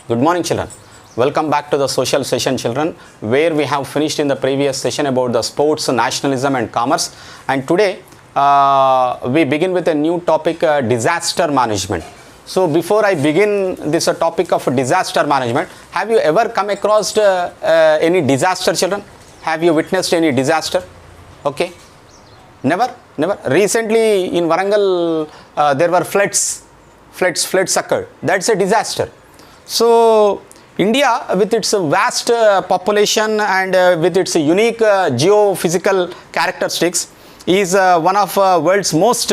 Good morning, children. Welcome back to the social session, children, where we have finished in the previous session about the sports, nationalism and commerce. And today we begin with a new topic, disaster management. So before I begin this topic of disaster management, have you ever come across any disaster, children? Have you witnessed any disaster? Okay. Never? Recently in Warangal, there were floods occurred. That's a disaster. So India, with its vast population and with its unique geophysical characteristics, is one of world's most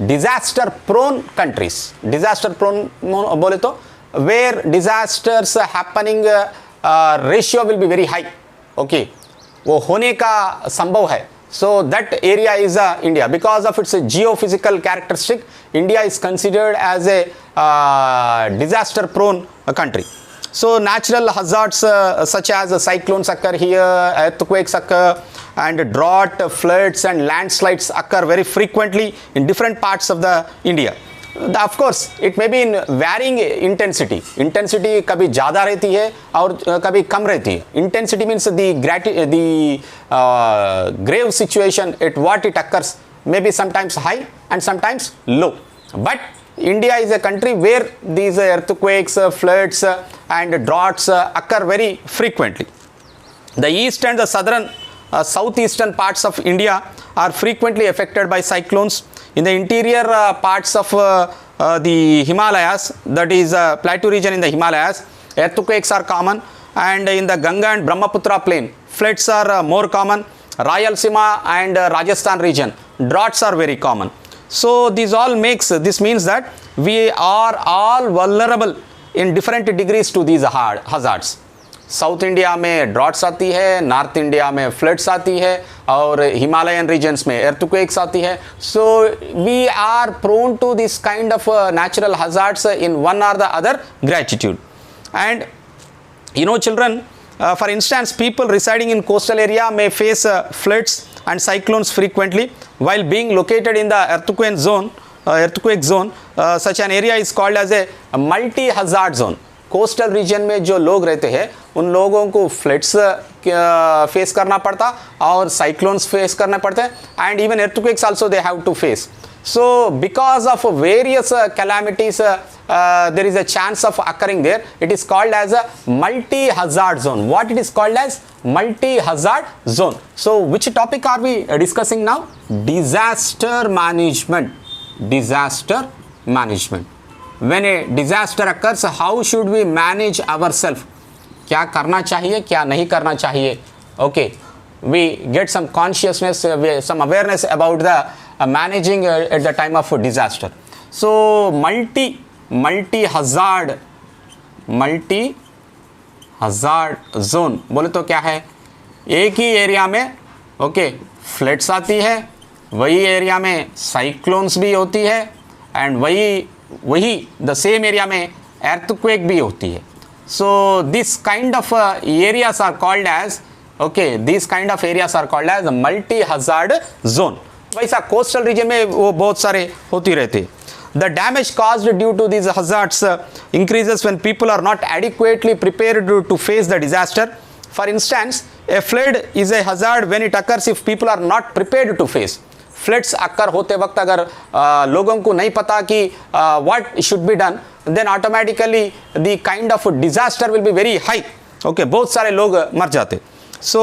disaster prone countries. Disaster prone bole to, where disasters happening ratio will be very high. Okay, वो होने का संभव है. So that area is India. Because of its geophysical characteristic, India is considered as a disaster prone country. So natural hazards such as cyclones occur here, earthquakes occur, and drought, floods and landslides occur very frequently in different parts of the India. Of course, it may be in varying intensity. Intensity कभी ज़्यादा रहती है और कभी कम रहती है. Intensity means the grave situation at what it occurs may be sometimes high and sometimes low. But India is a country where these earthquakes, floods and droughts occur very frequently. The east and the southern, southeastern parts of India are frequently affected by cyclones. In the interior parts of the Himalayas, that is plateau region in the Himalayas, earthquakes are common, and in the Ganga and Brahmaputra plain, floods are more common. Rayalaseema and Rajasthan region, droughts are very common. So this means that we are all vulnerable in different degrees to these hazards. South India में droughts आती है, north India में floods आती है और Himalayan regions में earthquakes आती है. So we are prone to this kind of natural hazards in one or the other gratitude. And you know, children, for instance, people residing in coastal area may face floods and cyclones frequently while being located in the earthquake zone. Such an area is called as a multi-hazard zone. Coastal region में जो लोग रहते हैं उन लोगों को floods face करना पड़ता और साइक्लोन्स फेस करना पड़ते हैं and even earthquakes also they have to face. So because of various calamities there is a chance of occurring there. It is called as a multi-hazard zone. What it is called as? Multi-hazard zone. So which topic are we discussing now? Disaster management. Disaster management. When a disaster occurs, how should we manage ourselves? क्या करना चाहिए, क्या नहीं करना चाहिए? Okay, we get some consciousness, some awareness about the managing at the time of a disaster. So multi-hazard zone बोले तो क्या है? एक ही एरिया में फ्लड्स आती है, वही एरिया में साइक्लोन्स भी होती है एंड वही द सेम एरिया में earthquake भी होती है. So this kind of areas are called as multi hazard zone. वैसा कोस्टल रीजन में वो बहुत सारे होती रहते हैं. The damage caused due to these hazards increases when people are not adequately prepared to face the disaster. For instance, a flood is a hazard when it occurs if people are not prepared to face. Floods occur होते वक्त अगर लोगों को नहीं पता कि what should be done, then automatically the kind of disaster will be very high. Okay, बहुत सारे लोग मर जाते. So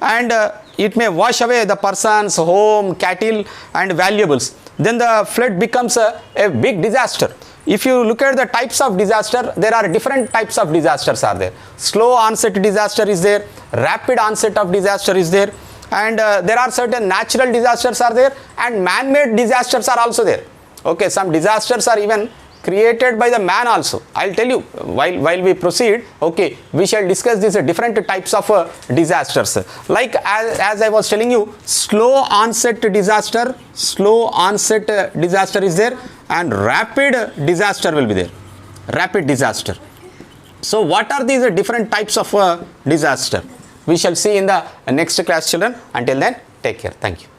and it may wash away the persons, home, cattle and valuables. Then the flood becomes a big disaster. If you look at the types of disaster, there are different types of disasters are there. Slow onset disaster is there, rapid onset of disaster is there, and there are certain natural disasters are there and man-made disasters are also there. Okay, some disasters are even created by the man also. I'll tell you while we proceed. Okay, we shall discuss these different types of disasters. Like as I was telling you, slow onset disaster is there, and rapid disaster will be there. Rapid disaster. So what are these different types of disaster? We shall see in the next class, children. Until then, take care. Thank you.